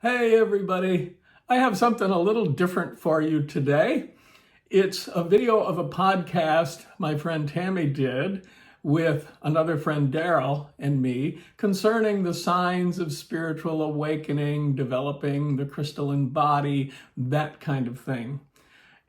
Hey everybody, I have something a little different for you today. It's a video of a podcast my friend Tami did with another friend Darryl and me concerning the signs of spiritual awakening, developing the crystalline body, that kind of thing.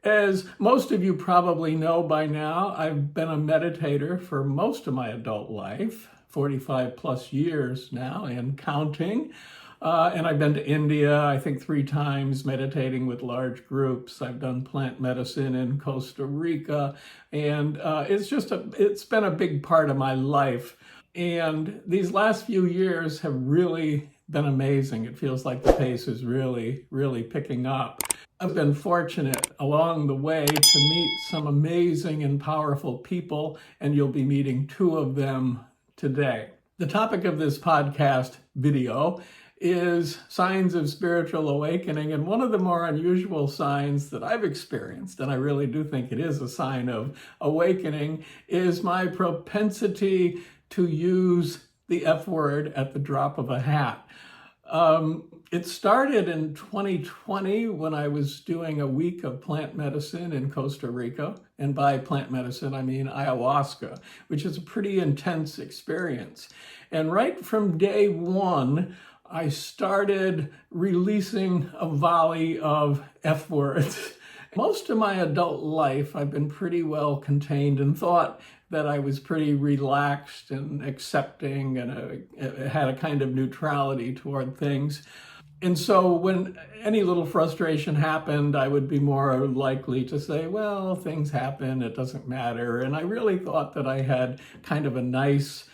As most of you probably know by now, I've been a meditator for most of my adult life, 45 plus years now and counting. And I've been to India, I think 3 times, meditating with large groups. I've done plant medicine in Costa Rica, and it's been a big part of my life. And these last few years have really been amazing. It feels like the pace is really, really picking up. I've been fortunate along the way to meet some amazing and powerful people, and you'll be meeting 2 of them today. The topic of this podcast video is signs of spiritual awakening, and one of the more unusual signs that I've experienced, and I really do think it is a sign of awakening, is my propensity to use the F word at the drop of a hat. It started in 2020 when I was doing a week of plant medicine in Costa Rica. And by plant medicine, I mean ayahuasca, which is a pretty intense experience. And right from day one, I started releasing a volley of F words. Most of my adult life, I've been pretty well contained and thought that I was pretty relaxed and accepting and had a kind of neutrality toward things. And so when any little frustration happened, I would be more likely to say, well, things happen, it doesn't matter. And I really thought that I had kind of a nice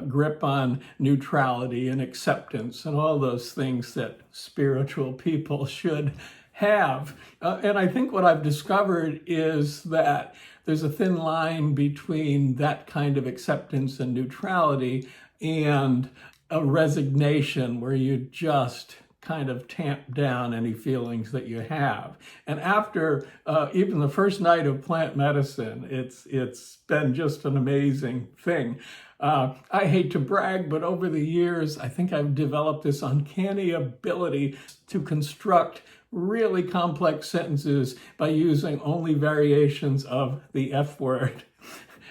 grip on neutrality and acceptance and all those things that spiritual people should have. And I think what I've discovered is that there's a thin line between that kind of acceptance and neutrality and a resignation where you just kind of tamp down any feelings that you have. And after even the first night of plant medicine, it's been just an amazing thing. I hate to brag, but over the years, I think I've developed this uncanny ability to construct really complex sentences by using only variations of the F word.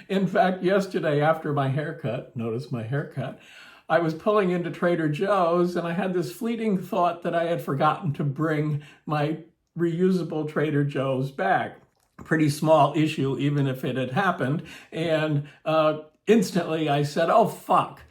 In fact, yesterday after my haircut, notice my haircut, I was pulling into Trader Joe's and I had this fleeting thought that I had forgotten to bring my reusable Trader Joe's bag. Pretty small issue, even if it had happened. And instantly I said, oh, fuck.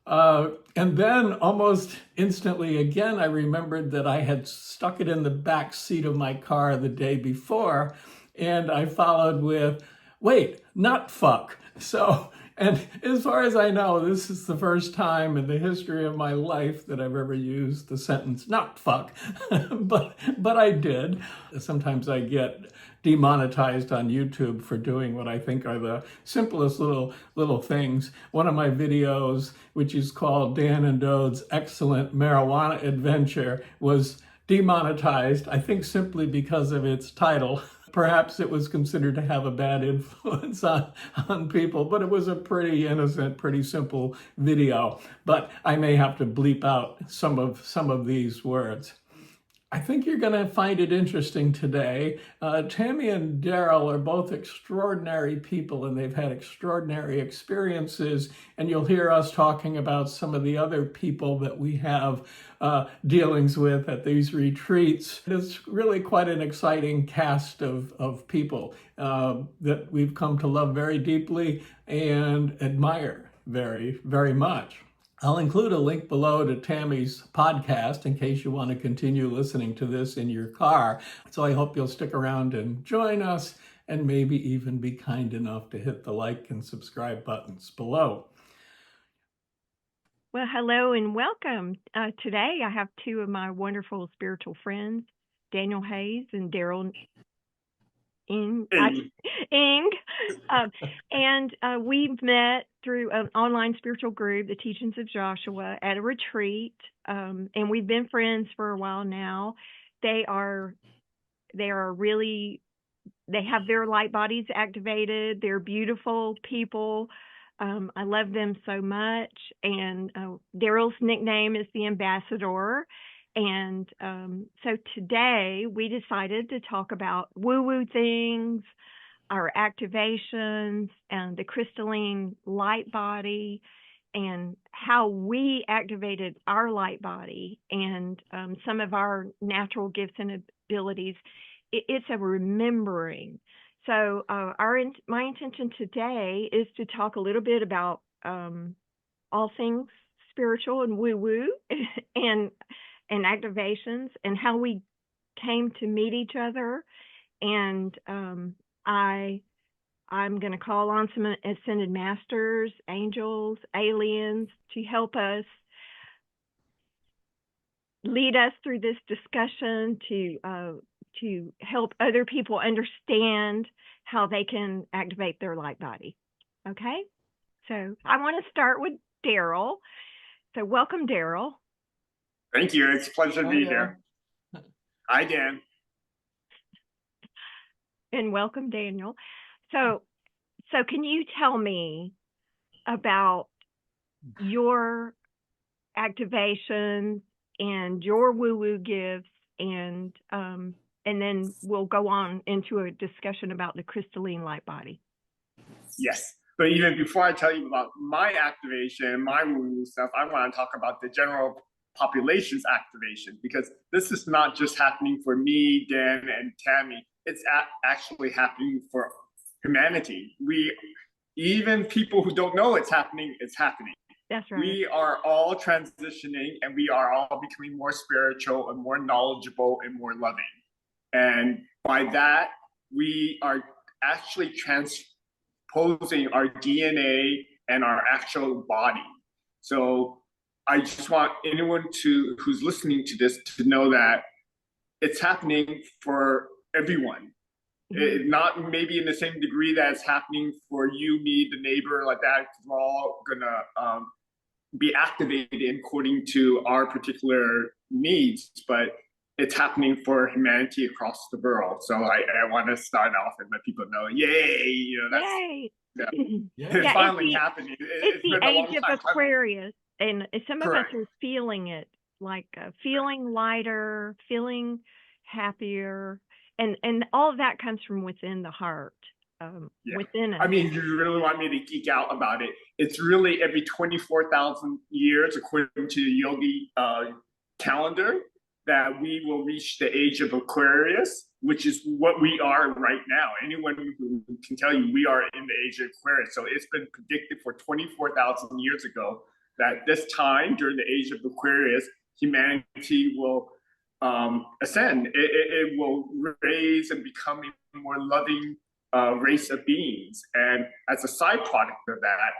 And then almost instantly again, I remembered that I had stuck it in the back seat of my car the day before. And I followed with, wait, not fuck. So, and as far as I know, this is the first time in the history of my life that I've ever used the sentence not fuck, but I did. Sometimes I get demonetized on YouTube for doing what I think are the simplest little things. One of my videos, which is called Dan and Dode's Excellent Marijuana Adventure, was demonetized, I think simply because of its title. Perhaps it was considered to have a bad influence on people, but it was a pretty innocent, pretty simple video. But I may have to bleep out some of these words. I think you're going to find it interesting today. Tami and Darryl are both extraordinary people and they've had extraordinary experiences. And you'll hear us talking about some of the other people that we have dealings with at these retreats. It's really quite an exciting cast of people that we've come to love very deeply and admire very, very much. I'll include a link below to Tami's podcast in case you want to continue listening to this in your car. So I hope you'll stick around and join us and maybe even be kind enough to hit the like and subscribe buttons below. Well, hello and welcome. Today I have 2 of my wonderful spiritual friends, Daniel Hayes and Darryl Ng. And we've met through an online spiritual group, the Teachings of Joshua, at a retreat, and we've been friends for a while now. They are really, they have their light bodies activated. They're beautiful people. I love them so much. And Darryl's nickname is the Ambassador. And so today we decided to talk about woo-woo things, our activations, and the crystalline light body, and how we activated our light body, and some of our natural gifts and abilities. It's a remembering. So my intention today is to talk a little bit about all things spiritual and woo-woo and activations, and how we came to meet each other. And I'm going to call on some ascended masters, angels, aliens to help us, lead us through this discussion, to help other people understand how they can activate their light body. Okay? So I want to start with Darryl. So welcome, Darryl. Thank you. It's a pleasure to be here. Hi, Dan. And welcome, Daniel. So can you tell me about your activations and your woo-woo gifts, and then we'll go on into a discussion about the crystalline light body. Yes. But even before I tell you about my activation, my woo-woo stuff, I want to talk about the general population's activation, because this is not just happening for me, Dan, and Tami. It's actually happening for humanity. Even people who don't know it's happening, it's happening. That's right. We are all transitioning, and we are all becoming more spiritual and more knowledgeable and more loving. And by that, we are actually transposing our DNA and our actual body. So I just want anyone who's listening to this to know that it's happening for everyone. Not maybe in the same degree that it's happening for you, me, the neighbor, like that. We're all gonna be activated according to our particular needs, but it's happening for humanity across the world. So I want to start off and let people know, yay! That's, yay! Yeah. It's finally happening. It's the age of Aquarius, and some of us are feeling it, like feeling lighter, feeling happier. And all of that comes from within the heart, within us. I mean, you really want me to geek out about it? It's really every 24,000 years, according to the Yogi calendar, that we will reach the age of Aquarius, which is what we are right now. Anyone who can tell you we are in the age of Aquarius. So it's been predicted for 24,000 years ago that this time, during the age of Aquarius, humanity will ascend. It will raise and become a more loving race of beings. And as a side product of that,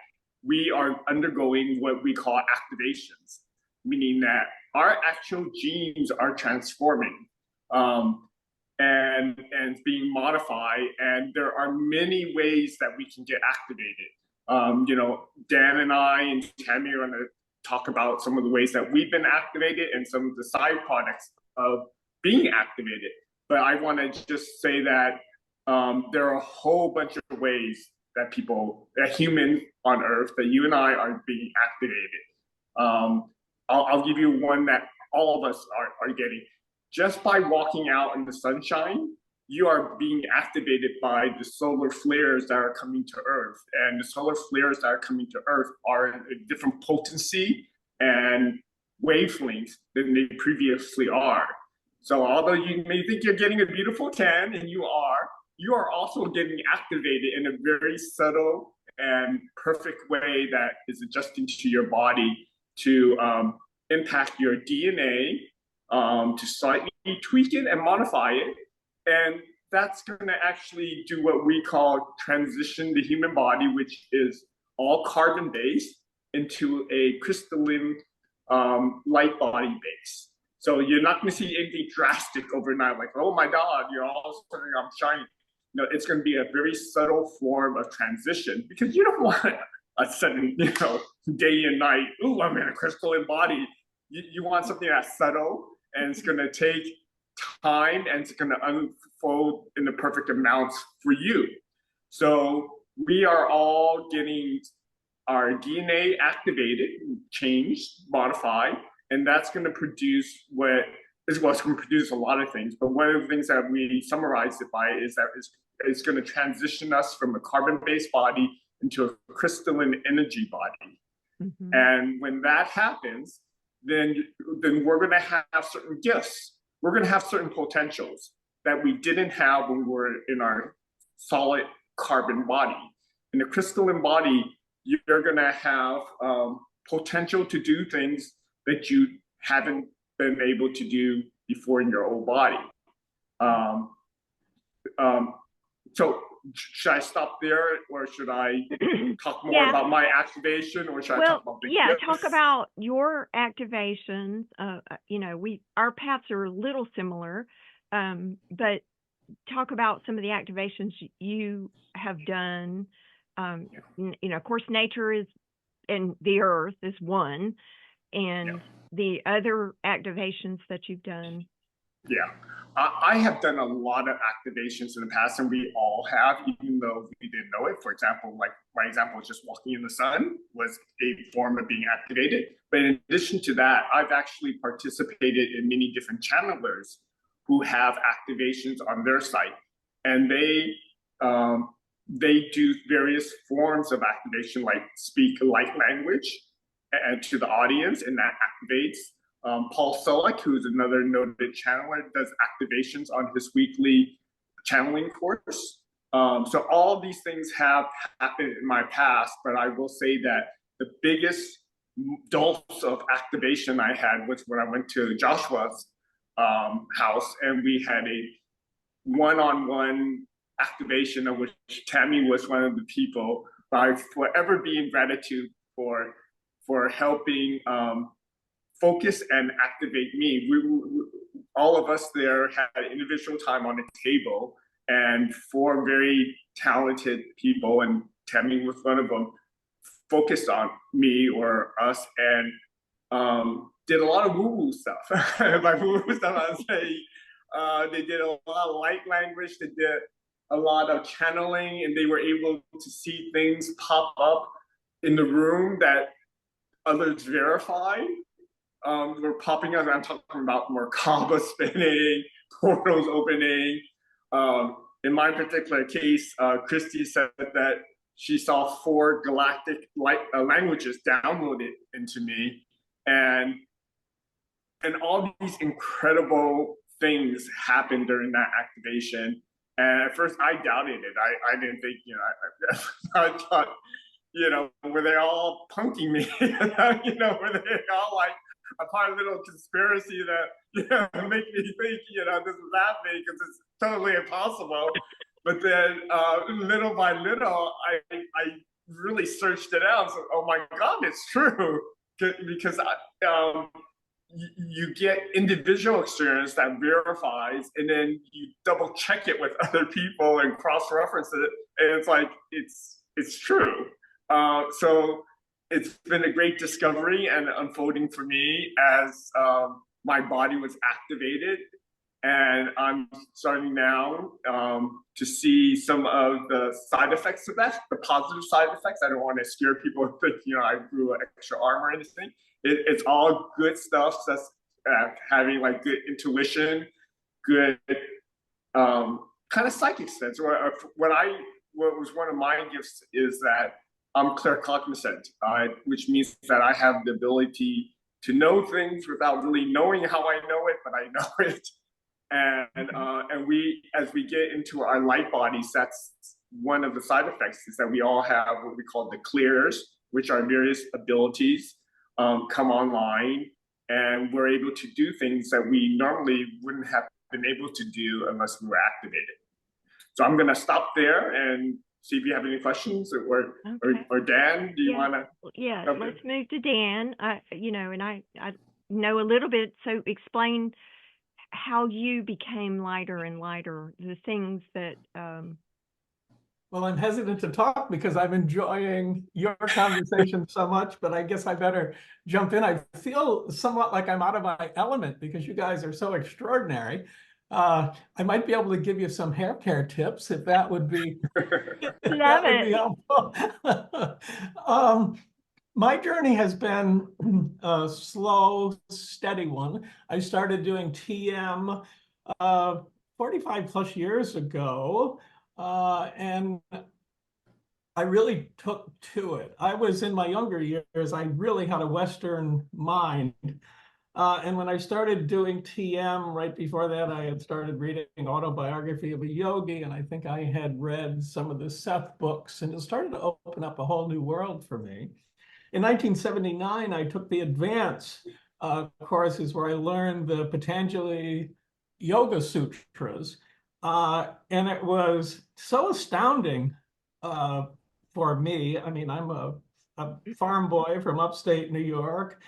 we are undergoing what we call activations, meaning that our actual genes are transforming and being modified. And there are many ways that we can get activated. Dan and I and Tami are going to talk about some of the ways that we've been activated and some of the side products of being activated. But I want to just say that there are a whole bunch of ways that humans on Earth, that you and I are being activated. I'll give you one that all of us are getting. Just by walking out in the sunshine, you are being activated by the solar flares that are coming to Earth. And the solar flares that are coming to Earth are in a different potency and wavelengths than they previously are. So although you may think you're getting a beautiful tan, and you are also getting activated in a very subtle and perfect way that is adjusting to your body to impact your DNA, to slightly tweak it and modify it. And that's going to actually do what we call transition the human body, which is all carbon-based, into a crystalline light body base. So you're not going to see anything drastic overnight, like, oh my God, you're all of a sudden I'm shining. No, it's going to be a very subtle form of transition, because you don't want a sudden, day and night, ooh, I'm in a crystalline body. You want something that's subtle, and it's going to take time, and it's going to unfold in the perfect amounts for you. So we are all getting our DNA activated, changed, modified, and that's going to produce it's going to produce a lot of things. But one of the things that we summarize it by is that it's going to transition us from a carbon-based body into a crystalline energy body. Mm-hmm. And when that happens, then we're going to have certain gifts. We're going to have certain potentials that we didn't have when we were in our solid carbon body. In the crystalline body, you're going to have potential to do things that you haven't been able to do before in your old body. So should I stop there, or should I talk more about my activation, or should I talk about the gifts? Talk about your activations. Our paths are a little similar, but talk about some of the activations you have done. Of course, nature is, and the earth is one, and the other activations that you've done. Yeah, I have done a lot of activations in the past, and we all have, even though we didn't know it. For example, like my example is just walking in the sun was a form of being activated. But in addition to that, I've actually participated in many different channelers who have activations on their site, and they do various forms of activation, like speak light language and to the audience, and that activates. Paul Selleck, who's another noted channeler, does activations on his weekly channeling course. So all these things have happened in my past, but I will say that the biggest dose of activation I had was when I went to Joshua's house, and we had a one-on-one activation, of which Tami was one of the people. I forever be in gratitude for helping focus and activate me. We all of us there had individual time on the table, and 4 very talented people, and Tami was one of them, focused on me or us, and did a lot of woo-woo stuff. By woo-woo stuff, I would say they did a lot of light language, they did a lot of channeling, and they were able to see things pop up in the room that others verified. Were popping up. I'm talking about Merkaba spinning, portals opening. In my particular case, Christy said that she saw 4 galactic languages downloaded into me, and all these incredible things happened during that activation. And at first, I doubted it. I didn't think, I thought, were they all punking me? Were they all like a part of a little conspiracy that make me think this is happening, because it's totally impossible. But then little by little, I really searched it out. So, oh my God, it's true, because you get individual experience that verifies, and then you double check it with other people and cross-reference it, and it's like it's true. So it's been a great discovery and unfolding for me as my body was activated, and I'm starting now to see some of the side effects of that, the positive side effects. I don't want to scare people and think I grew an extra arm or anything. It's all good stuff. That's having like good intuition, good kind of psychic sense. What was one of my gifts is that I'm claircognizant, which means that I have the ability to know things without really knowing how I know it, but I know it. And as we get into our light bodies, that's one of the side effects, is that we all have what we call the clears, which are various abilities come online, and we're able to do things that we normally wouldn't have been able to do unless we were activated. So I'm going to stop there and see if you have any questions, or Dan, do you want to? Yeah, let's move to Dan. And I know a little bit, so explain how you became lighter and lighter, the things that... Well, I'm hesitant to talk because I'm enjoying your conversation so much, but I guess I better jump in. I feel somewhat like I'm out of my element because you guys are so extraordinary. I might be able to give you some hair care tips if that would be, Love it. be helpful. My journey has been a slow, steady one. I started doing TM 45 plus years ago, and I really took to it. I was in my younger years, I really had a Western mind. And when I started doing TM, right before that, I had started reading Autobiography of a Yogi, and I think I had read some of the Seth books, and it started to open up a whole new world for me. In 1979, I took the advanced courses where I learned the Patanjali Yoga Sutras. And it was so astounding for me. I mean, I'm a farm boy from upstate New York.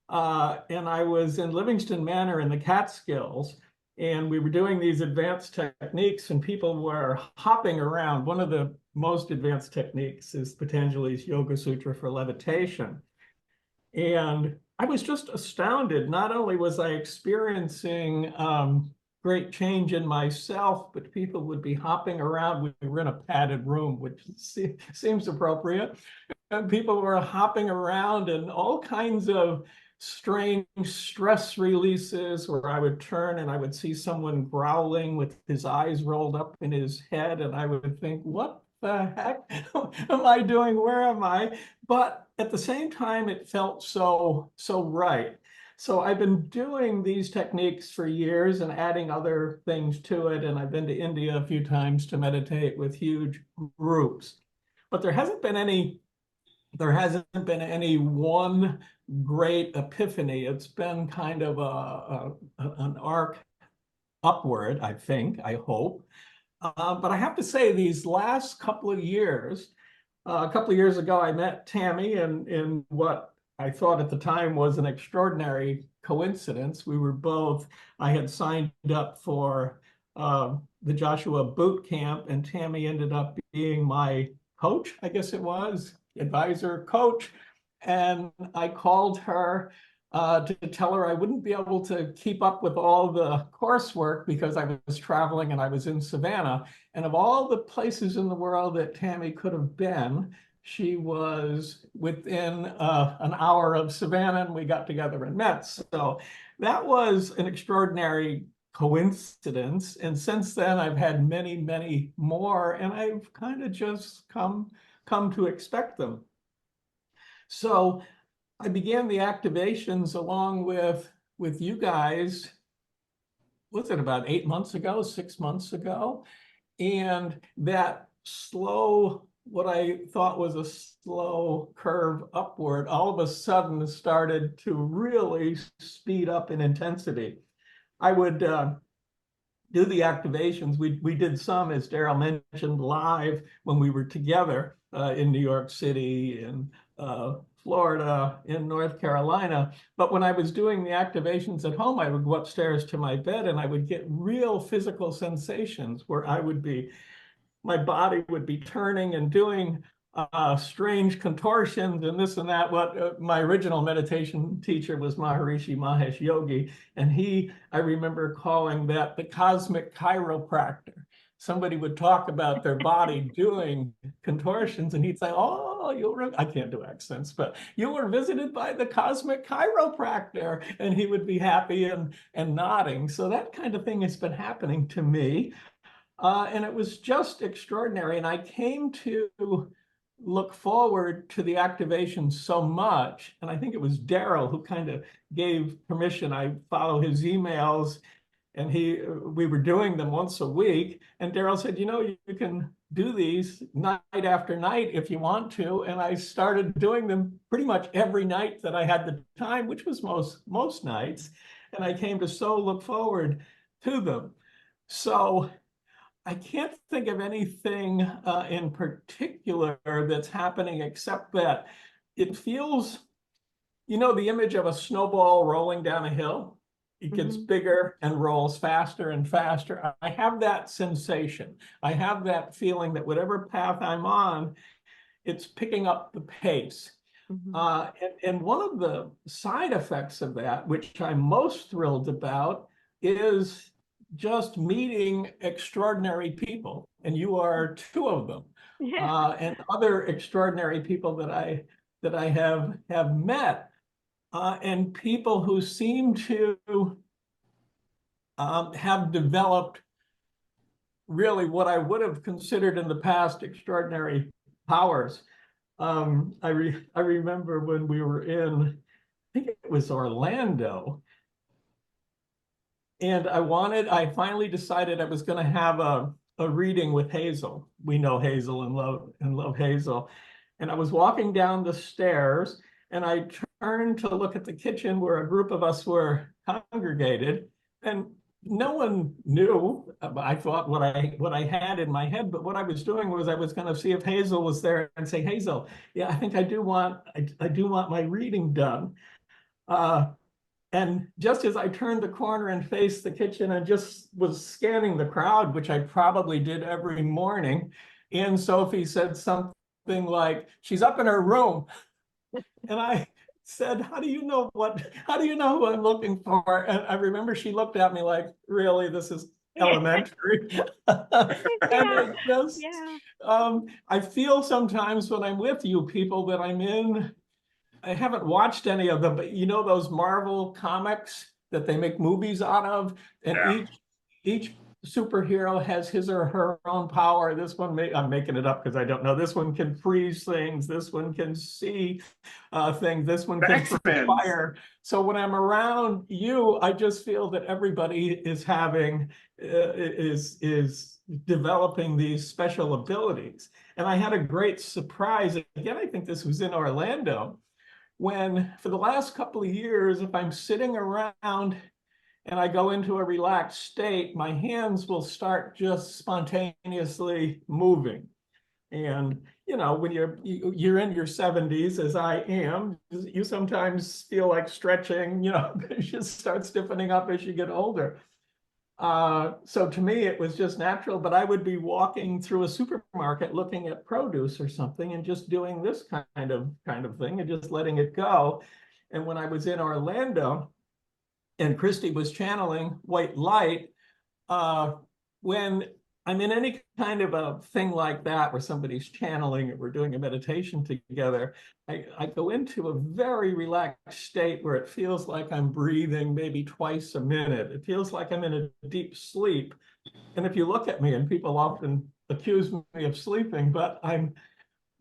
And I was in Livingston Manor in the Catskills, and we were doing these advanced techniques, and people were hopping around. One of the most advanced techniques is Patanjali's Yoga Sutra for levitation. And I was just astounded. Not only was I experiencing great change in myself, but people would be hopping around. We were in a padded room, which seems appropriate. And people were hopping around and all kinds of strange stress releases where I would turn and I would see someone growling with his eyes rolled up in his head, and I would think, what the heck am I doing? Where am I? But at the same time, it felt so right. So I've been doing these techniques for years and adding other things to it. And I've been to India a few times to meditate with huge groups. But there hasn't been any one great epiphany. It's been kind of an arc upward, I think, I hope. But I have to say, these last couple of years, a couple of years ago, I met Tami in what I thought at the time was an extraordinary coincidence. I had signed up for the Joshua boot camp, and Tami ended up being my coach, I guess it was, advisor, coach. And I called her to tell her I wouldn't be able to keep up with all the coursework because I was traveling and I was in Savannah. And of all the places in the world that Tami could have been, she was within an hour of Savannah, and we got together and met. So that was an extraordinary coincidence. And since then, I've had many, many more, and I've kind of just come to expect them. So I began the activations along with you guys, was it about 8 months ago, 6 months ago? And that slow, what I thought was a slow curve upward, all of a sudden started to really speed up in intensity. I would do the activations. We did some, as Darryl mentioned, live when we were together in New York City, in Florida, in North Carolina. But when I was doing the activations at home, I would go upstairs to my bed and I would get real physical sensations where my body would be turning and doing strange contortions and this and that. My original meditation teacher was Maharishi Mahesh Yogi, and I remember calling that the cosmic chiropractor. Somebody would talk about their body doing contortions, and he'd say, "Oh, I can't do accents, but you were visited by the cosmic chiropractor," and he would be happy and nodding. So that kind of thing has been happening to me. And it was just extraordinary. And I came to look forward to the activation so much. And I think it was Darryl who kind of gave permission. I follow his emails, and we were doing them once a week. And Darryl said, you can do these night after night if you want to. And I started doing them pretty much every night that I had the time, which was most nights. And I came to so look forward to them. So I can't think of anything in particular that's happening, except that it feels, the image of a snowball rolling down a hill. It gets bigger and rolls faster and faster. I have that sensation. I have that feeling that whatever path I'm on, it's picking up the pace. And one of the side effects of that, which I'm most thrilled about, is just meeting extraordinary people, and you are two of them. Yeah. And other extraordinary people that I that I have met, and people who seem to have developed really what I would have considered in the past extraordinary powers. I remember when we were in, I think it was Orlando, and I finally decided I was going to have a reading with Hazel. We know Hazel and love Hazel. And I was walking down the stairs, and I turned to look at the kitchen where a group of us were congregated, and no one knew. I thought what I had in my head, but what I was doing was I was going to see if Hazel was there and say, Hazel, yeah, I think I do want my reading done. And just as I turned the corner and faced the kitchen and just was scanning the crowd, which I probably did every morning, Aunt Sophie said something like, she's up in her room. And I said, how do you know who I'm looking for? And I remember she looked at me like, really, this is elementary. And it just, I feel sometimes when I'm with you people that I haven't watched any of them, but you know those Marvel comics that they make movies out of, and Yeah. each superhero has his or her own power. This one, I'm making it up because I don't know. This one can freeze things. This one can see things. This one can fire. So when I'm around you, I just feel that everybody is having is developing these special abilities. And I had a great surprise. Again, I think this was in Orlando, when for the last couple of years, if I'm sitting around and I go into a relaxed state, my hands will start just spontaneously moving. And when you're in your 70s, as I am, you sometimes feel like stretching, you just start stiffening up as you get older. So to me, it was just natural, but I would be walking through a supermarket looking at produce or something and just doing this kind of thing and just letting it go. And when I was in Orlando and Christy was channeling white light, when I'm in any kind of a thing like that where somebody's channeling or we're doing a meditation together, I go into a very relaxed state where it feels like I'm breathing maybe twice a minute. It feels like I'm in a deep sleep. And if you look at me, and people often accuse me of sleeping, but I'm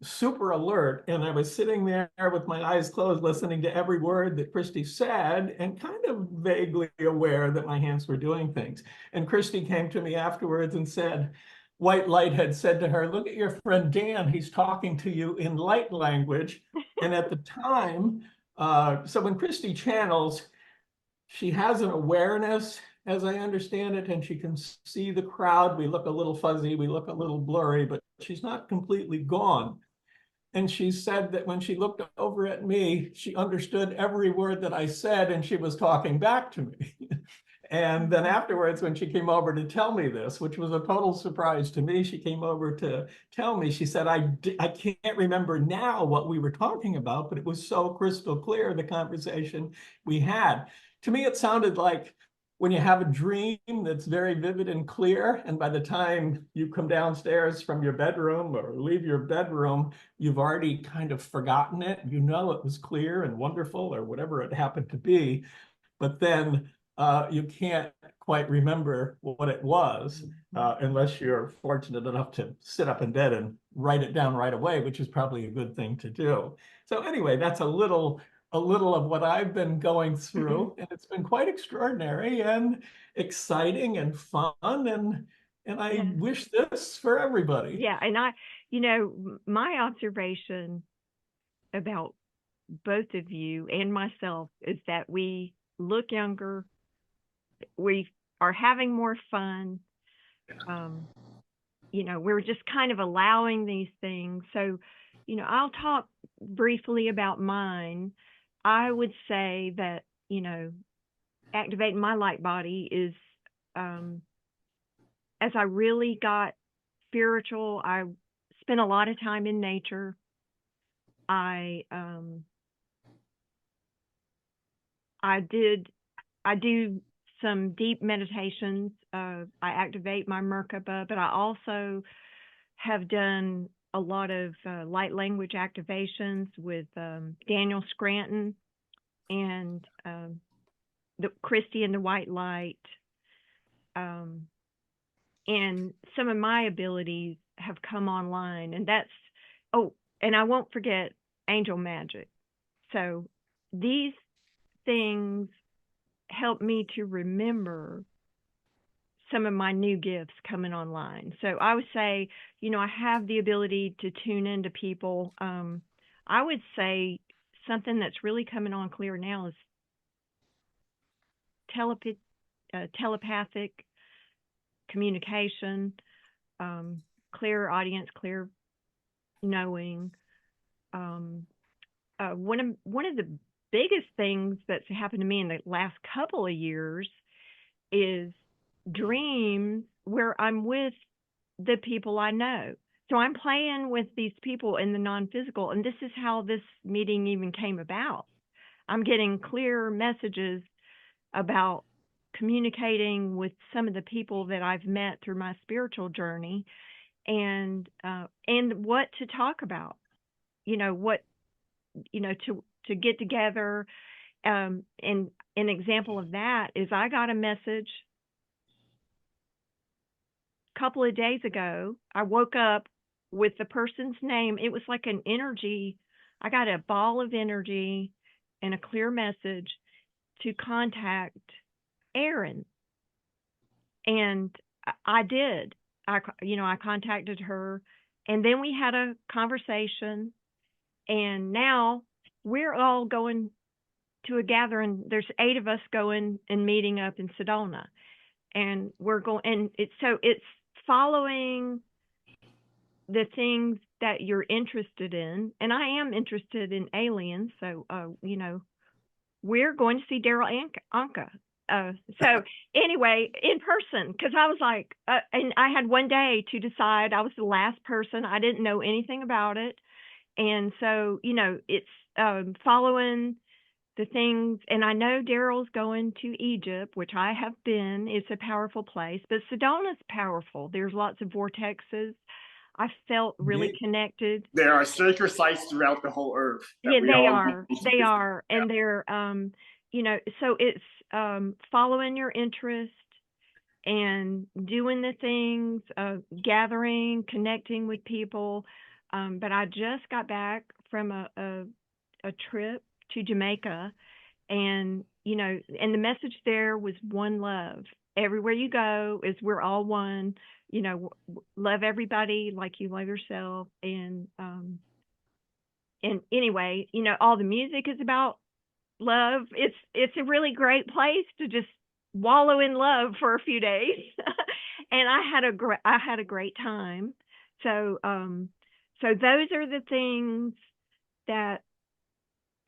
super alert. And I was sitting there with my eyes closed, listening to every word that Christy said and kind of vaguely aware that my hands were doing things. And Christy came to me afterwards and said, white light had said to her, look at your friend Dan, he's talking to you in light language. And at the time, so when Christy channels, she has an awareness, as I understand it, and she can see the crowd. We look a little fuzzy, we look a little blurry, but she's not completely gone. And she said that when she looked over at me, she understood every word that I said, and she was talking back to me. And then afterwards, when she came over to tell me this, which was a total surprise to me, she came over to tell me, she said, I can't remember now what we were talking about, but it was so crystal clear, the conversation we had. To me, it sounded like when you have a dream that's very vivid and clear, and by the time you come downstairs from your bedroom or leave your bedroom, you've already kind of forgotten it. You know it was clear and wonderful or whatever it happened to be, but then you can't quite remember what it was unless you're fortunate enough to sit up in bed and write it down right away, which is probably a good thing to do. So anyway, that's a little of what I've been going through, and it's been quite extraordinary and exciting and fun, and I wish this for everybody. Yeah, and my observation about both of you and myself is that we look younger, we are having more fun. We're just kind of allowing these things. So, I'll talk briefly about mine. I would say that, activating my light body is, as I really got spiritual, I spent a lot of time in nature. I do some deep meditations. I activate my Merkaba, but I also have done a lot of light language activations with Daniel Scranton and the Christy and the White Light. And some of my abilities have come online, and that's, oh, and I won't forget angel magic. So these things help me to remember some of my new gifts coming online. So I would say, you know, I have the ability to tune into people. I would say something that's really coming on clear now is telepathic communication, clear audience, clear knowing. One of the biggest things that's happened to me in the last couple of years is dreams where I'm with the people I know. So I'm playing with these people in the non-physical, and this is how this meeting even came about. I'm getting clear messages about communicating with some of the people that I've met through my spiritual journey, and what to talk about. You know, what, you know, to get together. And an example of that is I got a message a couple of days ago. I woke up with the person's name. It was like an energy. I got a ball of energy and a clear message to contact Erin. And I did. I contacted her, and then we had a conversation, and now we're all going to a gathering. There's 8 of us going and meeting up in Sedona, and we're going, and it's following the things that you're interested in. And I am interested in aliens. So, you know, we're going to see Darryl Anka. So anyway, in person, because I was like, and I had one day to decide. I was the last person. I didn't know anything about it. And so, you know, it's following the things. And I know Darryl's going to Egypt, which I have been. It's a powerful place, but Sedona's powerful. There's lots of vortexes. I felt really connected. There are sacred sites throughout the whole earth. Yeah, they are. And they're, you know, so it's following your interest and doing the things, gathering, connecting with people. But I just got back from a trip to Jamaica, and, you know, and the message there was one love. Everywhere you go is we're all one. You know, love everybody like you love yourself. And anyway, you know, all the music is about love. It's a really great place to just wallow in love for a few days. And I had a great time. So so those are the things that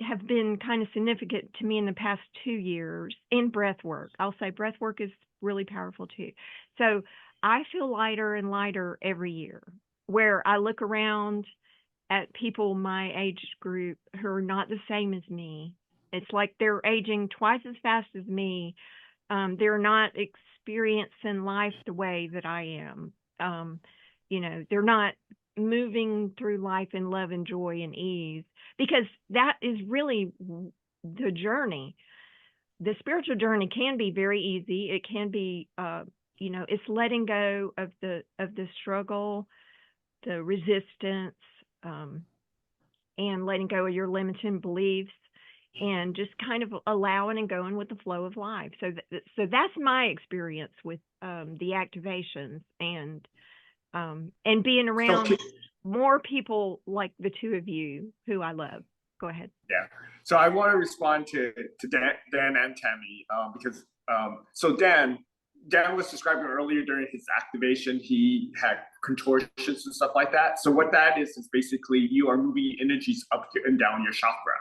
have been kind of significant to me in the past 2 years. In breath work, I'll say breath work is really powerful too. So I feel lighter and lighter every year, where I look around at people my age group who are not the same as me. It's like they're aging twice as fast as me. They're not experiencing life the way that I am. You know, they're not moving through life in love and joy and ease, because that is really the journey. The spiritual journey can be very easy. It can be, you know, it's letting go of the struggle, the resistance, and letting go of your limiting beliefs, and just kind of allowing and going with the flow of life. So that's my experience with the activations, and being around more people like the two of you who I love. Go ahead. Yeah. So I want to respond to Dan and Tami, because so Dan was describing earlier during his activation, he had contortions and stuff like that. So what that is basically you are moving energies up and down your chakra.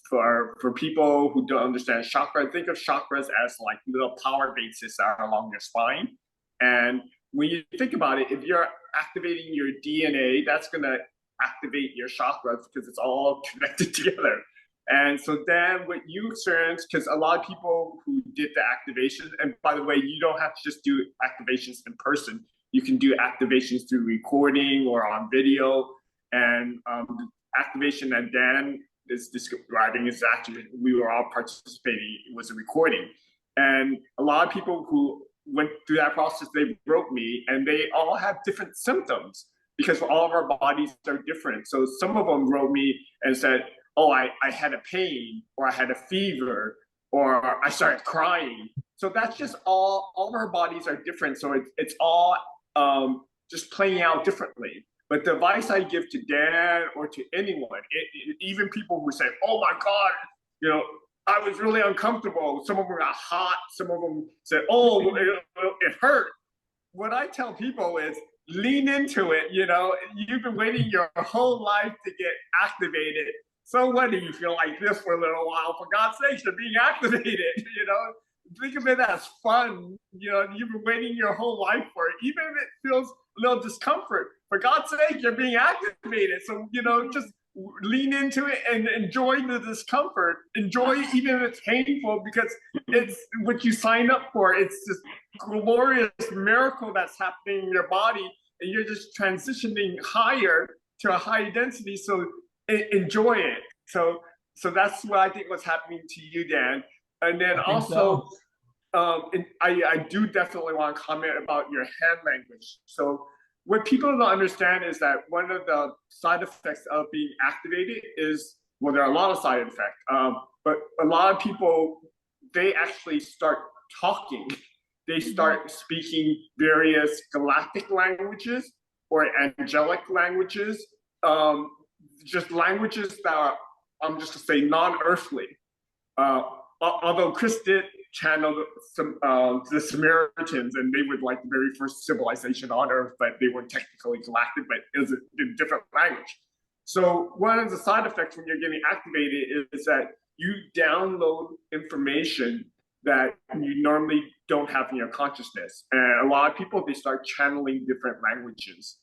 For people who don't understand chakra, think of chakras as like little power bases that are along your spine. And when you think about it, if you're activating your DNA, that's going to activate your chakras because it's all connected together. And so then what you experienced, because a lot of people who did the activation, and by the way, you don't have to just do activations in person. You can do activations through recording or on video. And the activation that Dan is describing is actually, we were all participating. It was a recording. And a lot of people who went through that process, they wrote me, and they all have different symptoms because all of our bodies are different. So some of them wrote me and said, oh, I had a pain, or I had a fever, or I started crying. So that's just all of our bodies are different. So it's all just playing out differently. But the advice I give to Dan or to anyone, even people who say, oh my God, you know, I was really uncomfortable. Some of them got hot. Some of them said, oh, it hurt. What I tell people is lean into it. You know, you've been waiting your whole life to get activated. So what, do you feel like this for a little while? For God's sake, you're being activated, you know? Think of it as fun. You know, you've been waiting your whole life for it. Even if it feels a little discomfort, for God's sake, you're being activated. So, you know, just lean into it and enjoy the discomfort. Enjoy it even if it's painful, because it's what you sign up for. It's this glorious miracle that's happening in your body, and you're just transitioning higher to a high density. So enjoy it. So that's what I think was happening to you, Dan. And then also, I do definitely want to comment about your hand language. So what people don't understand is that one of the side effects of being activated is, well, there are a lot of side effects, but a lot of people, they actually start talking. They start speaking various galactic languages or angelic languages, just languages that are, I'm just gonna say, non-earthly. Although Chris did channel the Samaritans, and they were like the very first civilization on Earth, but they were technically galactic, but it was a different language. So one of the side effects when you're getting activated is that you download information that you normally don't have in your consciousness. And a lot of people, they start channeling different languages.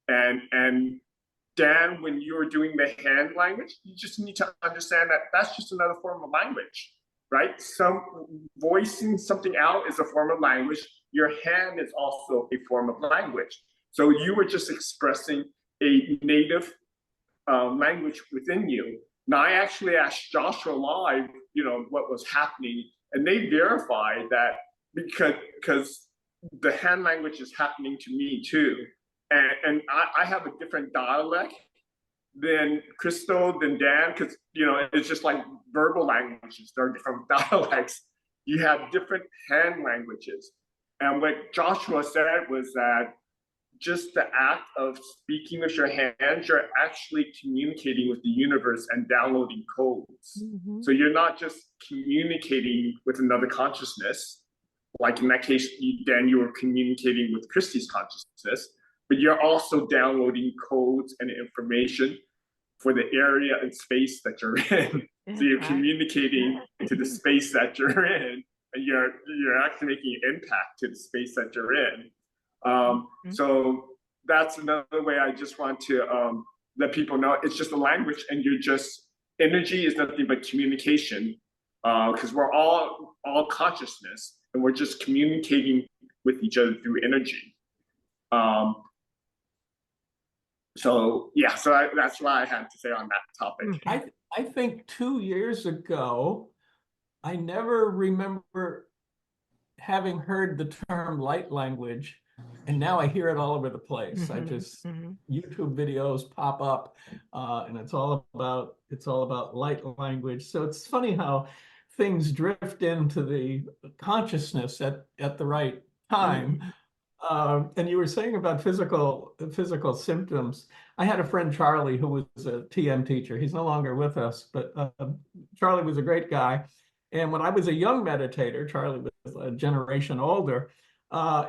And Dan, when you're doing the hand language, you just need to understand that that's just another form of language, right? Some voicing something out is a form of language. Your hand is also a form of language. So you were just expressing a native language within you. Now, I actually asked Joshua live, you know, what was happening, and they verified that because the hand language is happening to me too. And I have a different dialect than Crystal, than Dan, because, you know, it's just like verbal languages. There are different dialects. You have different hand languages. And what Joshua said was that just the act of speaking with your hands, you're actually communicating with the universe and downloading codes. Mm-hmm. So you're not just communicating with another consciousness, like in that case, Dan, you were communicating with Christy's consciousness, but you're also downloading codes and information for the area and space that you're in. So you're communicating to the space that you're in, and you're actually making an impact to the space that you're in. So that's another way I just want to let people know. It's just a language, and you're just, energy is nothing but communication, because we're all consciousness, and we're just communicating with each other through energy. So yeah, so that's what I had to say on that topic. I think 2 years ago, I never remember having heard the term light language, and now I hear it all over the place. Mm-hmm. I just YouTube videos pop up, and it's all about light language. So it's funny how things drift into the consciousness at the right time. And you were saying about physical symptoms. I had a friend, Charlie, who was a TM teacher. He's no longer with us, but Charlie was a great guy. And when I was a young meditator, Charlie was a generation older,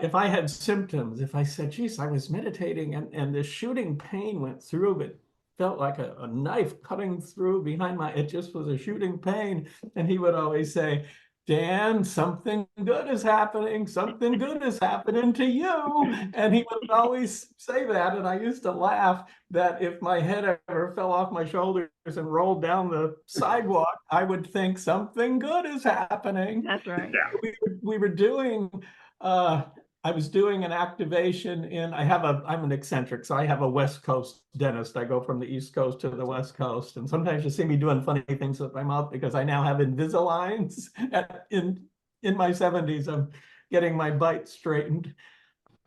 if I had symptoms, if I said, geez, I was meditating and this shooting pain went through, but felt like a knife cutting through behind it just was a shooting pain. And he would always say, Dan, something good is happening. Something good is happening to you. And he would always say that. And I used to laugh that if my head ever fell off my shoulders and rolled down the sidewalk, I would think something good is happening. That's right. We were doing, I was doing an activation I'm an eccentric, so I have a West Coast dentist. I go from the East Coast to the West Coast. And sometimes you see me doing funny things with my mouth because I now have Invisaligns in my 70s. I'm getting my bite straightened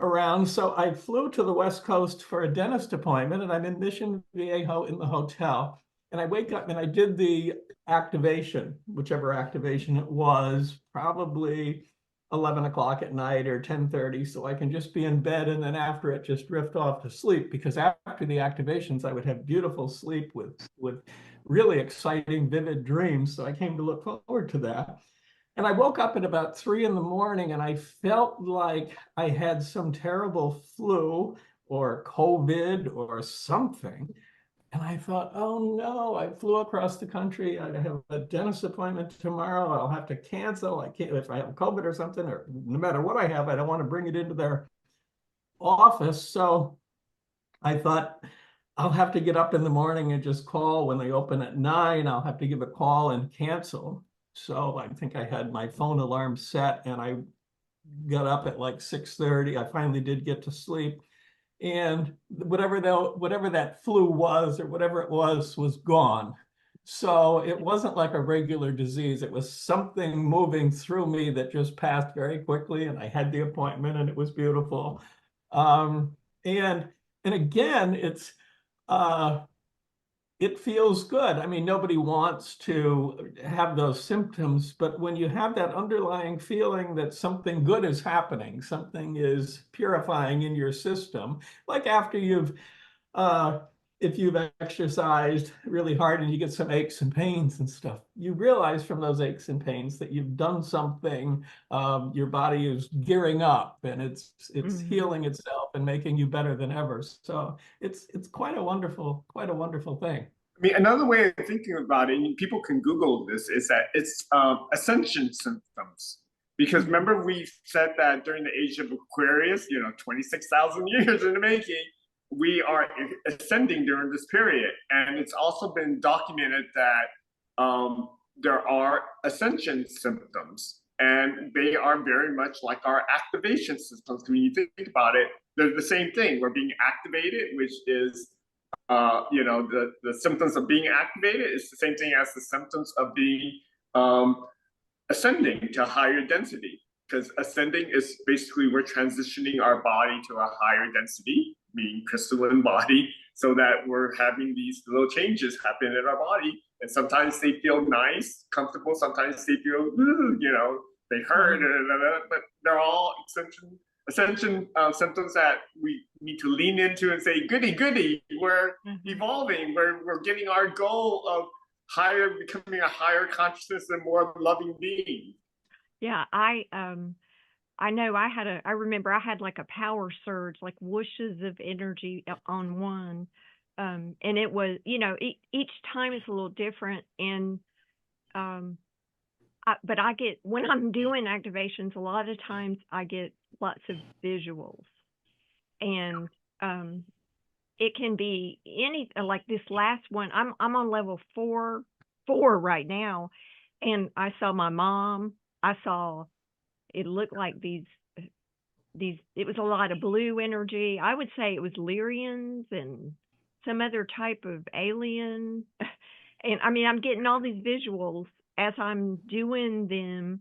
around. So I flew to the West Coast for a dentist appointment, and I'm in Mission Viejo in the hotel. And I wake up and I did the activation, whichever activation it was, probably 11 o'clock at night or 10:30, so I can just be in bed, and then after it just drift off to sleep, because after the activations I would have beautiful sleep with really exciting, vivid dreams. So I came to look forward to that. And I woke up at about 3 in the morning and I felt like I had some terrible flu or COVID or something. And I thought, oh no, I flew across the country. I have a dentist appointment tomorrow. I'll have to cancel. I can't, if I have COVID or something, or no matter what I have, I don't want to bring it into their office. So I thought, I'll have to get up in the morning and just call when they open at 9. I'll have to give a call and cancel. So I think I had my phone alarm set, and I got up at like 6:30. I finally did get to sleep. And whatever that flu was, or whatever it was gone. So it wasn't like a regular disease. It was something moving through me that just passed very quickly. And I had the appointment, and it was beautiful. And again, it feels good. I mean, nobody wants to have those symptoms, but when you have that underlying feeling that something good is happening, something is purifying in your system, like after if you've exercised really hard and you get some aches and pains and stuff, you realize from those aches and pains that you've done something. Your body is gearing up, and it's healing itself and making you better than ever. So it's quite a wonderful thing. I mean, another way of thinking about it, and people can Google this, is that it's ascension symptoms. Because remember, we said that during the age of Aquarius, 26,000 years in the making, we are ascending during this period. And it's also been documented that there are ascension symptoms, and they are very much like our activation symptoms. When you think about it, they're the same thing. We're being activated, which is, the symptoms of being activated is the same thing as the symptoms of being ascending to higher density. Because ascending is basically we're transitioning our body to a higher density, meaning crystalline body, so that we're having these little changes happen in our body. And sometimes they feel nice, comfortable. Sometimes they feel, they hurt, but they're all ascension symptoms that we need to lean into and say, goody, we're evolving. We're getting our goal of becoming a higher consciousness and more loving being. Yeah, I know I remember I had like a power surge, like whooshes of energy on one. And it was, each time it's a little different. And, but I get, when I'm doing activations, a lot of times I get lots of visuals, and, it can be like this last one, I'm on level 4 right now. And I saw my mom. It looked like these, it was a lot of blue energy. I would say it was Lyrians and some other type of alien. And I mean, I'm getting all these visuals as I'm doing them.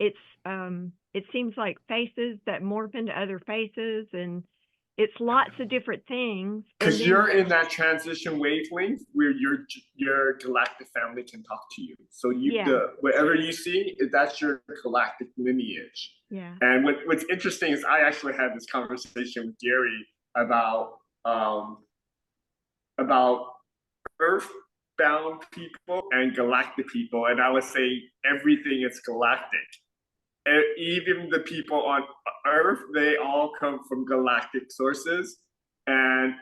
It seems like faces that morph into other faces, and it's lots of different things. Because you're in that transition wavelength where your galactic family can talk to you. So whatever you see, that's your galactic lineage. Yeah. And what's interesting is I actually had this conversation with Gary about Earth-bound people and galactic people, and I would say everything is galactic. And even the people on Earth, they all come from galactic sources. And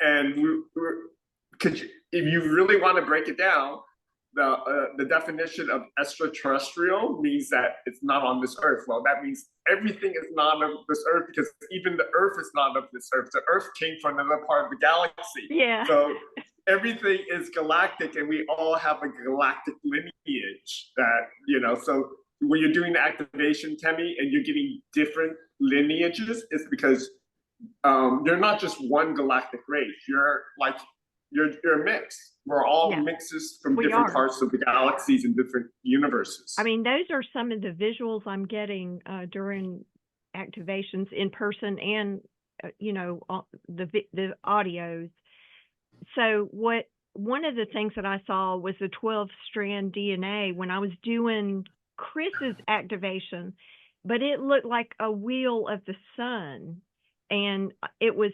if you really want to break it down, the definition of extraterrestrial means that it's not on this Earth. Well, that means everything is not of this Earth, because even the Earth is not of this Earth. The Earth came from another part of the galaxy. Yeah. So everything is galactic, and we all have a galactic lineage that, so when you're doing the activation, Tami, and you're getting different lineages, it's because you're not just one galactic race. You're a mix. We're all mixes from different parts of the galaxies and different universes. I mean, those are some of the visuals I'm getting during activations in person and the audios. So one of the things that I saw was the 12-strand DNA when I was doing Chris's activation, but it looked like a wheel of the sun, and it was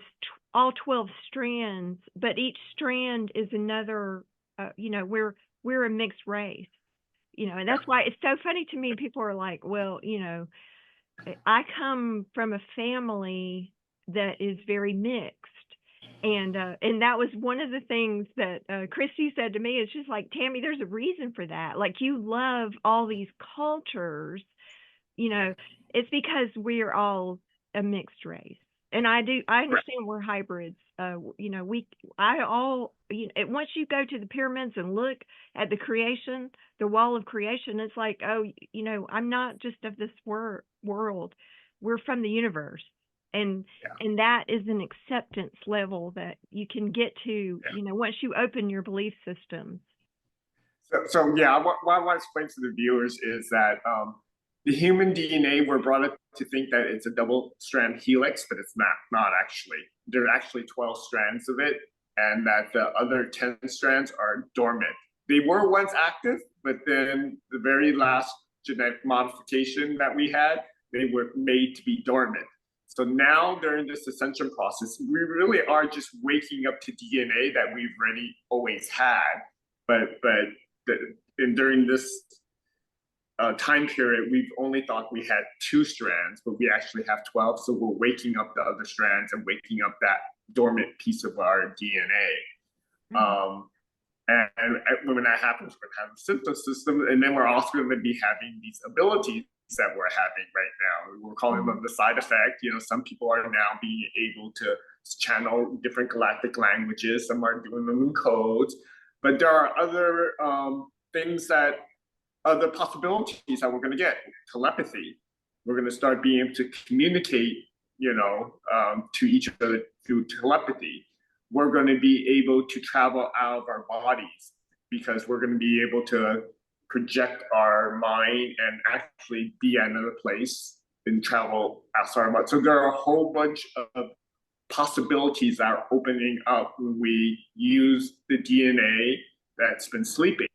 all 12 strands, but each strand is another, we're a mixed race, and that's why it's so funny to me. People are like, well, I come from a family that is very mixed. And that was one of the things that Christy said to me. It's just like, Tami, there's a reason for that. Like, you love all these cultures, it's because we're all a mixed race. And I understand we're hybrids. Once you go to the pyramids and look at the creation, the wall of creation, it's like, oh, I'm not just of this world. We're from the universe. And that is an acceptance level that you can get to, once you open your belief systems. So what I want to explain to the viewers is that the human DNA, we're brought up to think that it's a double-strand helix, but it's not actually. There are actually 12 strands of it, and that the other 10 strands are dormant. They were once active, but then the very last genetic modification that we had, they were made to be dormant. So now during this ascension process, we really are just waking up to DNA that we've already always had. And during this time period, we've only thought we had 2 strands, but we actually have 12. So we're waking up the other strands and waking up that dormant piece of our DNA. And when that happens, we're going to have a symptom system, and then we're also going to be having these abilities that we're having right now. We're calling them the side effect. Some people are now being able to channel different galactic languages. Some are doing them in codes, but there are other other possibilities that we're going to get. Telepathy. We're going to start being able to communicate, to each other through telepathy. We're going to be able to travel out of our bodies because we're going to be able to project our mind and actually be at another place and travel outside our body. So there are a whole bunch of possibilities that are opening up when we use the DNA that's been sleeping.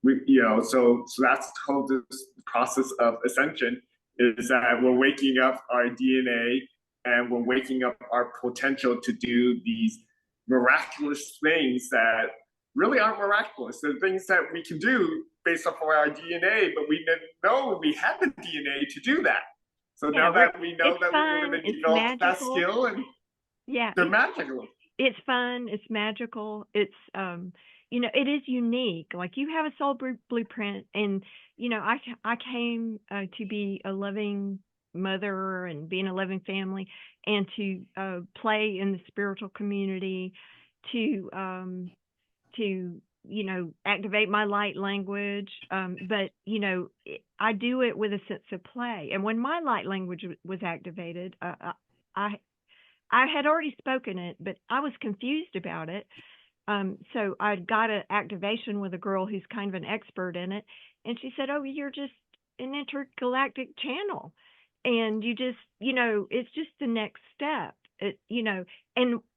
So that's the whole this process of ascension, is that we're waking up our DNA and we're waking up our potential to do these miraculous things that really aren't miraculous. They're things that we can do based off of our DNA, but we didn't know we had the DNA to do that. So now that we know that we're going to develop that skill, and they're magical. It's fun. It's magical. It's it is unique. Like, you have a soul blueprint, and I came to be a loving mother and being a loving family, and to play in the spiritual community, to activate my light language. But I do it with a sense of play. And when my light language was activated, I had already spoken it, but I was confused about it. So I got an activation with a girl who's kind of an expert in it. And she said, oh, you're just an intergalactic channel. And you just, it's just the next step. And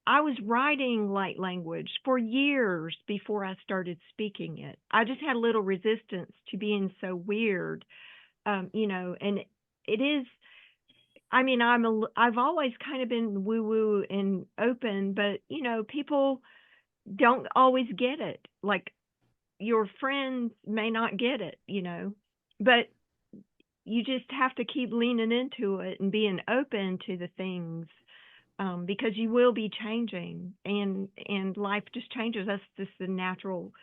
I was writing light language for years before I started speaking it. I just had a little resistance to being so weird, and it is. I mean, I've always kind of been woo-woo and open, but people don't always get it. Like, your friends may not get it, but you just have to keep leaning into it and being open to the things. Because you will be changing, and life just changes. That's just the natural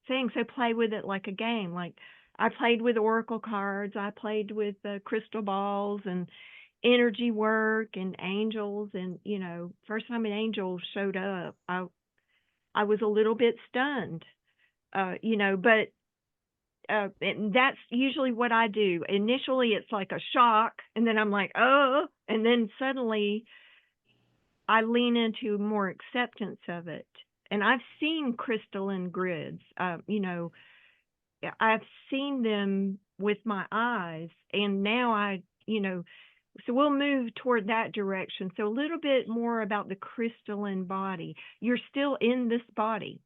thing. So play with it like a game. Like, I played with oracle cards. I played with crystal balls and energy work and angels. And first time an angel showed up, I was a little bit stunned. But And that's usually what I do. Initially, it's like a shock, and then I'm like, oh, and then suddenly I lean into more acceptance of it. And I've seen crystalline grids. I've seen them with my eyes, and now so we'll move toward that direction. So a little bit more about the crystalline body. You're still in this body.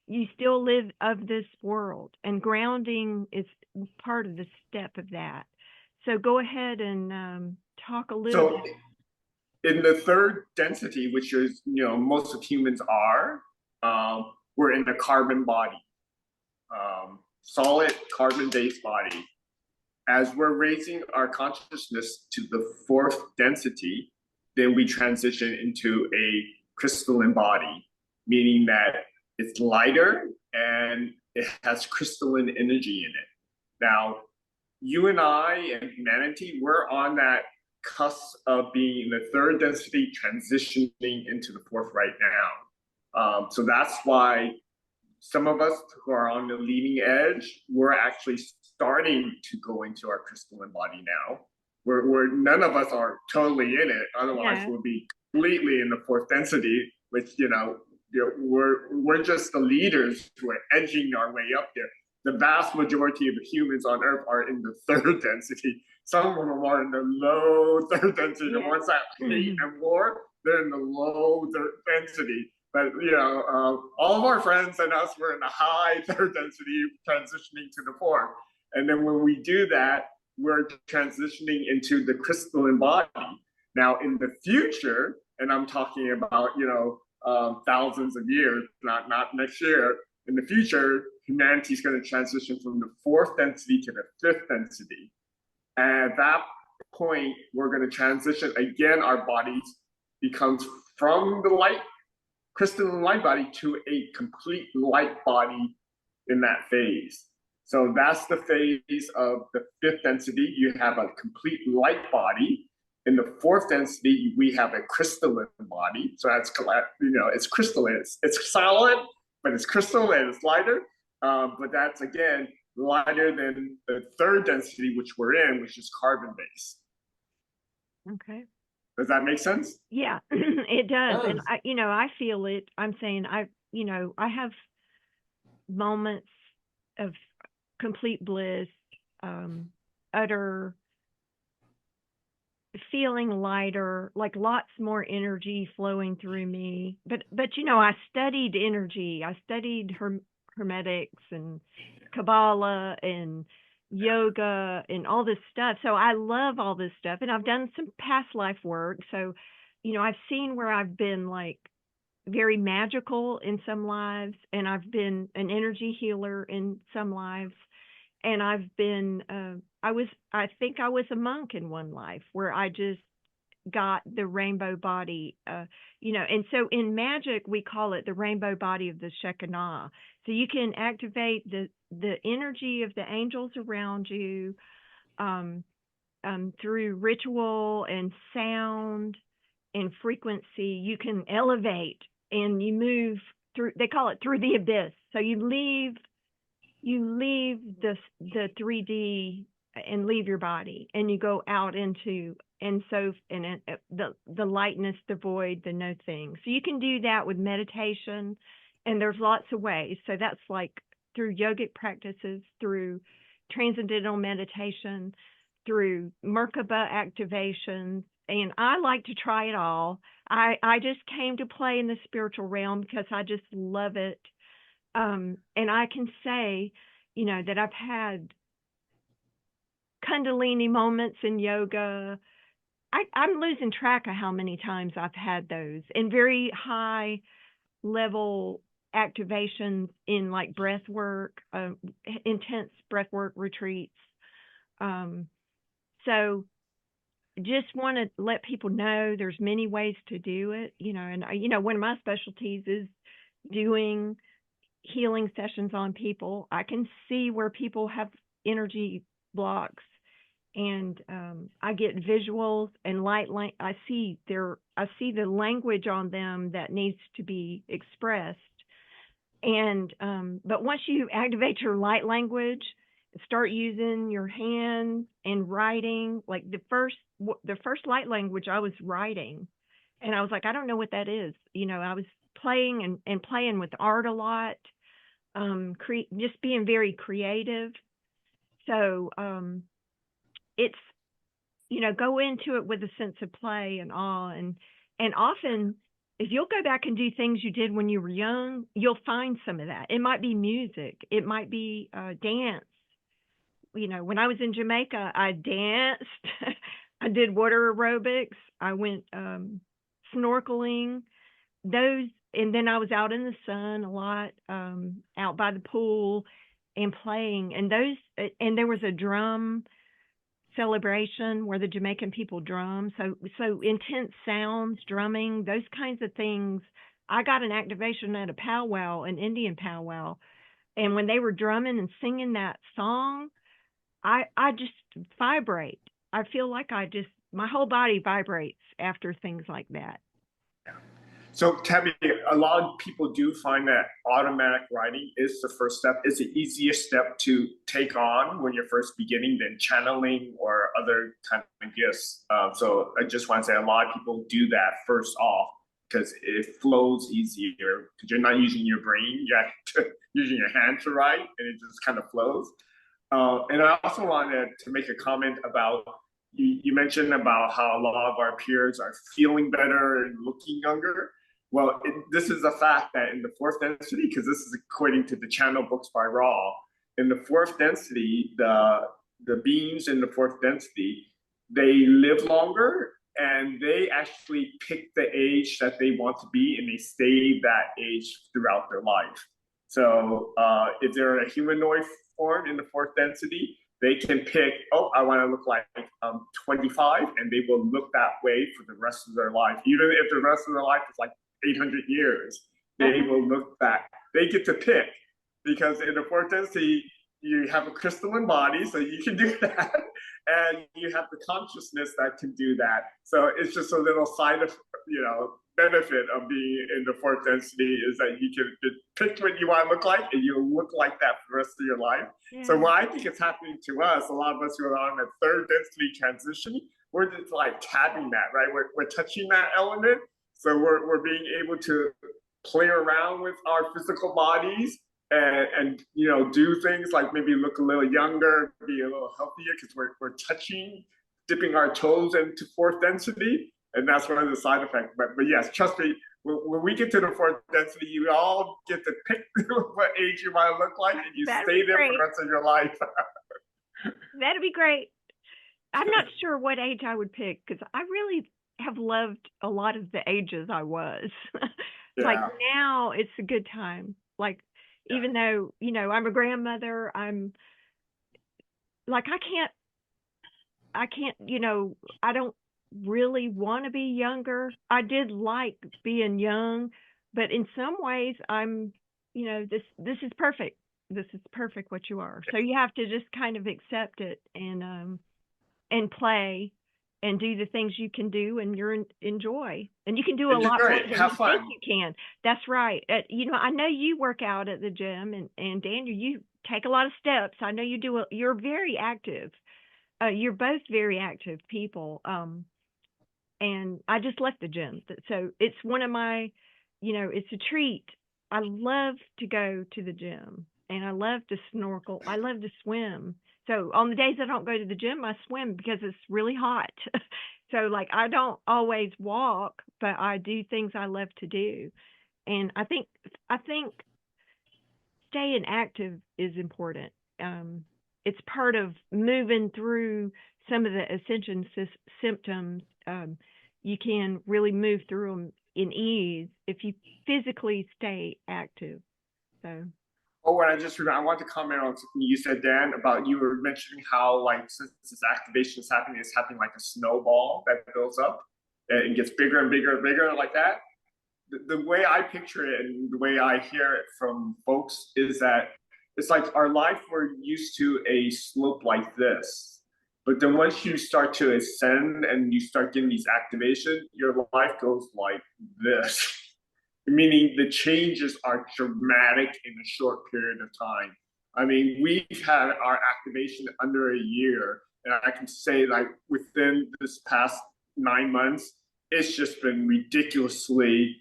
You still live of this world, and grounding is part of the step of that. So go ahead and talk a little So bit. in the third density, which is, most of humans are, we're in the carbon body, solid carbon-based body. As we're raising our consciousness to the fourth density, then we transition into a crystalline body, meaning that it's lighter and it has crystalline energy in it. Now, you and I and humanity, we're on that cusp of being in the third density, transitioning into the fourth right now. So that's why some of us who are on the leading edge, we're actually starting to go into our crystalline body now. We're none of us are totally in it. Otherwise, we'll be completely in the fourth density, which we're just the leaders who are edging our way up there. The vast majority of the humans on Earth are in the third density. Some of them are in the low third density. The ones that hate and war, they're in the low third density. But all of our friends and us were in the high third density, transitioning to the fourth. And then when we do that, we're transitioning into the crystalline body. Now, in the future, and I'm talking about thousands of years, not next year. In the future, humanity is going to transition from the fourth density to the fifth density. And at that point, we're going to transition again. Our bodies becomes from the light, crystalline light body, to a complete light body in that phase. So that's the phase of the fifth density. You have a complete light body. In the fourth density, we have a crystalline body. So that's, it's crystalline. It's solid, but it's crystalline. It's lighter. But that's, again, lighter than the third density, which we're in, which is carbon-based. Okay. Does that make sense? Yeah, it does. And I feel it. I'm saying I have moments of complete bliss, utter feeling lighter, like lots more energy flowing through me. But I studied energy. I studied hermetics and Kabbalah and yoga and all this stuff. So I love all this stuff, and I've done some past life work. So, I've seen where I've been like very magical in some lives, and I've been an energy healer in some lives. And I've been, I think I was a monk in one life where I just got the rainbow body, and so in magic, we call it the rainbow body of the Shekinah. So you can activate the energy of the angels around you through ritual and sound and frequency. You can elevate and you move through, they call it through the abyss. So you leave the 3D and leave your body, and you go out into the lightness, the void, the no thing. So you can do that with meditation, and there's lots of ways. So that's like through yogic practices, through transcendental meditation, through Merkaba activations, and I like to try it all. I just came to play in the spiritual realm because I just love it. And I can say, that I've had Kundalini moments in yoga. I'm losing track of how many times I've had those, and very high level activations in like breath work, intense breath work retreats. So just want to let people know there's many ways to do it, and one of my specialties is doing healing sessions on people. I can see where people have energy blocks, and I get visuals and I see the language on them that needs to be expressed. And but once you activate your light language, start using your hands and writing. Like the first light language I was writing, and I was like, I don't know what that is. I was playing and playing with art a lot, just being very creative. So it's go into it with a sense of play and awe, and often if you'll go back and do things you did when you were young, you'll find some of that. It might be music, it might be dance. When I was in Jamaica, I danced, I did water aerobics, I went snorkeling, and then I was out in the sun a lot, out by the pool and playing. And there was a drum celebration where the Jamaican people drum. So intense sounds, drumming, those kinds of things. I got an activation at a powwow, an Indian powwow, and when they were drumming and singing that song, I just vibrate. I feel like my whole body vibrates after things like that. So Tami, a lot of people do find that automatic writing is the first step. It's the easiest step to take on when you're first beginning than channeling or other kind of gifts. So I just want to say a lot of people do that first off because it flows easier because you're not using your brain, you're using your hand to write, and it just kind of flows. And I also wanted to make a comment about you mentioned about how a lot of our peers are feeling better and looking younger. Well, this is a fact that in the fourth density, because this is according to the channel books by Ra, in the fourth density, the beings in the fourth density, they live longer and they actually pick the age that they want to be and they stay that age throughout their life. So if they're a humanoid form in the fourth density, they can pick, I want to look like 25, and they will look that way for the rest of their life. Even if the rest of their life is like 800 years, they will look back. They get to pick, because in the fourth density, you have a crystalline body, so you can do that, and you have the consciousness that can do that. So it's just a little side of, benefit of being in the fourth density is that you can pick what you want to look like, and you'll look like that for the rest of your life. Yeah. So what I think is happening to us, a lot of us who are on a third density transition, we're just like tapping that, right? We're touching that element. So we're being able to play around with our physical bodies and do things like maybe look a little younger, be a little healthier, because we're touching, dipping our toes into fourth density. And that's one of the side effects. But yes, trust me, when we get to the fourth density, you all get to pick what age you want to look like, and you stay there for the rest of your life. That'd be great. I'm not sure what age I would pick, because I really have loved a lot of the ages I was. Yeah. Like now, it's a good time. Like, even though, I'm a grandmother, I'm like, I can't, I don't really want to be younger. I did like being young, but in some ways I'm, this is perfect. This is perfect what you are. So you have to just kind of accept it and play and do the things you can do and enjoy. And you can do a lot more than you think you can. That's right. I know you work out at the gym, and Daniel, you take a lot of steps. I know you do. You're very active. You're both very active people. And I just left the gym. So it's one of my, it's a treat. I love to go to the gym, and I love to snorkel. I love to swim. So on the days I don't go to the gym, I swim because it's really hot. So like, I don't always walk, but I do things I love to do. And I think staying active is important. It's part of moving through some of the Ascension symptoms. You can really move through them in ease if you physically stay active. So. Oh, what I just remember, I want to comment on something you said, Dan, about you were mentioning how, like, since this activation is happening, it's happening like a snowball that builds up and gets bigger and bigger and bigger like that. The way I picture it and the way I hear it from folks is that it's like our life, we're used to a slope like this. But then once you start to ascend and you start getting these activations, your life goes like this. Meaning the changes are dramatic in a short period of time. I mean, we've had our activation under a year, and I can say like within this past 9 months, it's just been ridiculously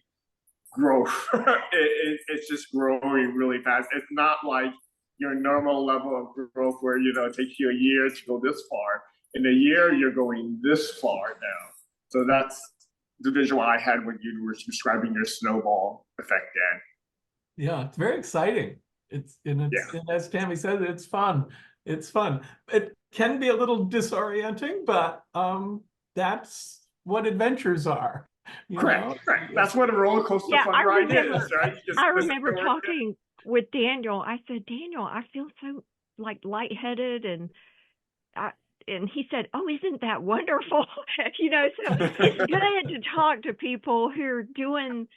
growth. It's just growing really fast. It's not like your normal level of growth where, you know, it takes you a year to go this far. In a year, you're going this far now. So that's the visual I had when you were describing your snowball effect, Dan. Yeah, it's very exciting. And as Tami said, it's fun. It's fun. It can be a little disorienting, but that's what adventures are. Correct. That's what a roller coaster fun ride is, right? I remember talking with Daniel. I said, Daniel, I feel so like lightheaded, and he said, oh, isn't that wonderful? You know, so it's good to talk to people who are doing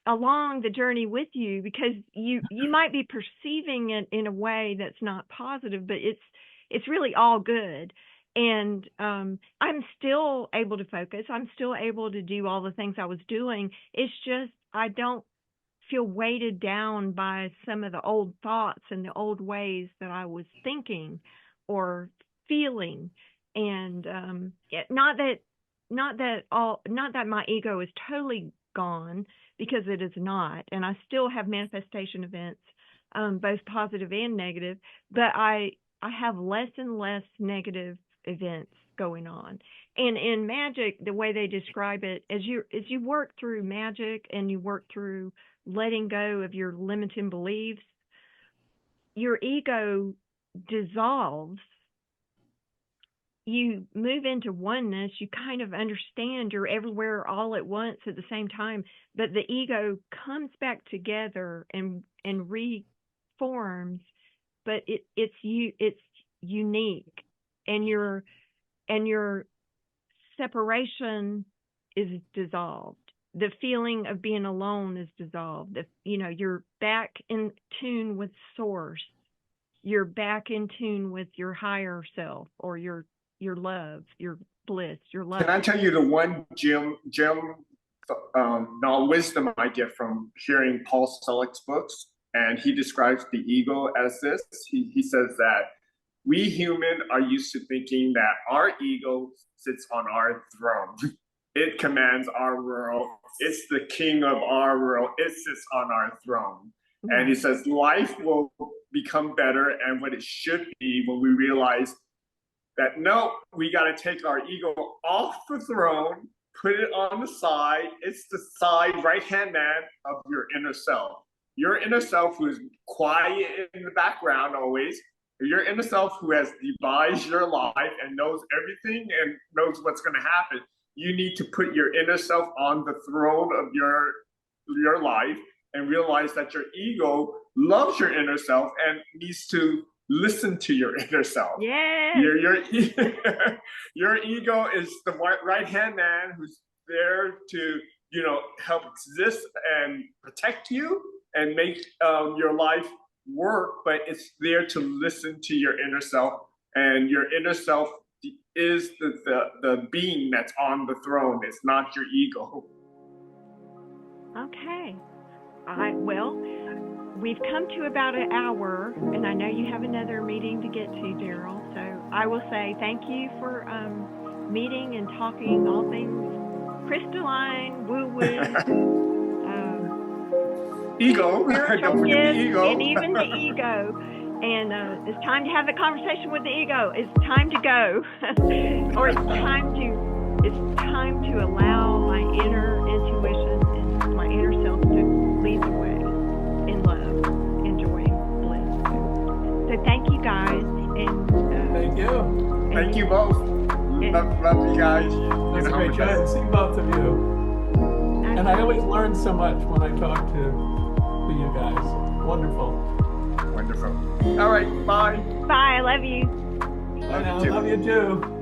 along the journey with you, because you might be perceiving it in a way that's not positive, but it's really all good. And I'm still able to focus. I'm still able to do all the things I was doing. It's just I don't feel weighted down by some of the old thoughts and the old ways that I was thinking or feeling. And not that my ego is totally gone, because it is not. And I still have manifestation events, both positive and negative, but I have less and less negative events going on. And in magic, the way they describe it, as you work through magic and you work through letting go of your limiting beliefs, your ego dissolves. You move into oneness. You kind of understand you're everywhere all at once at the same time, but the ego comes back together and reforms, but it's unique. And your separation is dissolved. The feeling of being alone is dissolved. You're back in tune with source. You're back in tune with your higher self, or your love, your bliss, your love. Can I tell you the one gem wisdom I get from hearing Paul Selleck's books? And he describes the ego as this. He says that we human are used to thinking that our ego sits on our throne. It commands our world. It's the king of our world. It sits on our throne. Mm-hmm. And he says life will become better and what it should be when we realize that, no, we got to take our ego off the throne, put it on the side. It's the side right-hand man of your inner self. Your inner self who is quiet in the background always. Your inner self who has devised your life and knows everything and knows what's going to happen. You need to put your inner self on the throne of your life and realize that your ego loves your inner self and needs to listen to your inner self. Yeah. Your ego is the right-hand man who's there to, help exist and protect you and make your life work, but it's there to listen to your inner self, and your inner self is the being that's on the throne. It's not your ego. Okay. Well, we've come to about an hour, and I know you have another meeting to get to, Darryl. So I will say thank you for meeting and talking all things Crystaline, woo-woo. Ego, don't forget the ego. And even the ego. And it's time to have a conversation with the ego. It's time to go. Or it's time to allow my inner intuition and my inner self to lead the way in love, enjoying bliss. So thank you guys. And thank you. Thank you both. Love you guys. It's great to see both of you. And I always learn so much when I talk to you guys. Wonderful. Wonderful. All right. Bye. Bye. I love you. Bye now. Love you too.